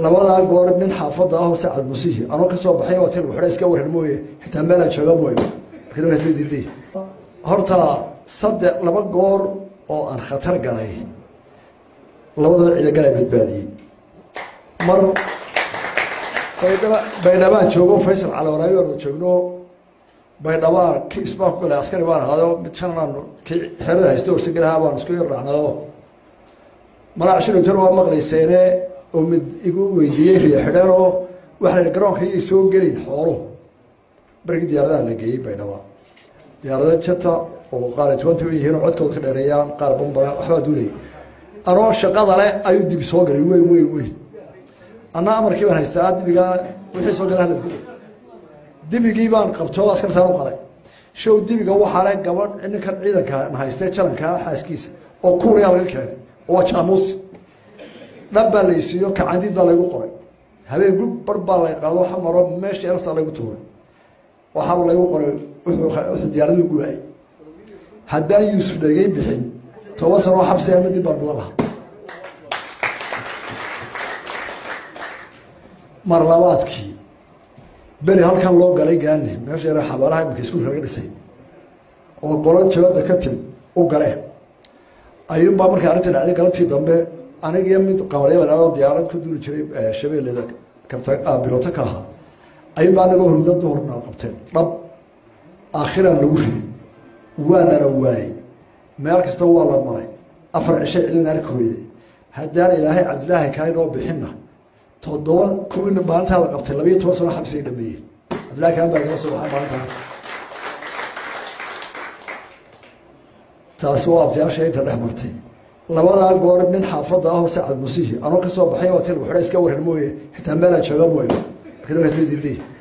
labadaa goor nin xaafadda ah oo sacad musiihi anoo ka soo baxay oo til waxay iska waran mooye xitaa meelaan jooga mooye markii horta laba goor oo aan khatar galay labadaba ciidan galay badbaadiyey mar baydhabaan joogo faysal calawaraayo oo joogno baydhabaa ki isbaa ku galay askari baan ahaado mid shanaan kii xerada haysta oo sigalaha baan isku yar dhacnado malaa cashir intan waa maqlayseene oo mid igu weydiiyey riya xidhanoo waxa la garoonka iyay soo gelin xoolo barkii diyaaradaha la geeyey baydhaba diyaarada jata oo qaar 20 yihiin codkooda ka dheereeyaan qaar bamba waxba duulay anoo shaqada leh ayuu dib soo galay weyn ana amarkii baan haystaa dibiga wixii soo galay dibigii baan qabto askar saaru qalay show dibiga waxa la gabadh ninkan ciidanka haystay jalanka xaaskiisa oo kuuriya laga keenay oo jaamus dhabba la isiyo kacandid baa lagu qoray habeen gub barbaa la qaado waxa maro meesha yarta lagu tuuray waxa lagu qoray wuxuu diyaaradu guwaay haddaan yuusuf dhagay bixin 10 sano xabsi ama dib barbada mar labaadkii beri halkan loo galay gaani meesha yar xabaaraha imka isku laga dhisay oo qoran jawada ka tim u galeen ayuu baa markaa arinta dhacday galabtii dambe aniga mid qawareey la diyaarad ku duuli jiray shabeelada kabta bilota ka aha ayuu baa naga hurdo doorna qabteen dab aakhiran lagu riday waana rawaay meel kasta waa la maray afar cisho cilin arkooyay haddaan ilaahay cabdilaahi kaayoo bixina todoba kuwina baanta la qabtay 12 sano xabsi dhameeyay cabdilaahi kaan baa ka soo baxay baanta taas waa abtiyaasha inta dhex martay labadaa goor nin xaafadda ah oo sacad musiihi anoo ka soo baxay oo til waxay iska waran mooye xitaa meelaan jooga mooye markii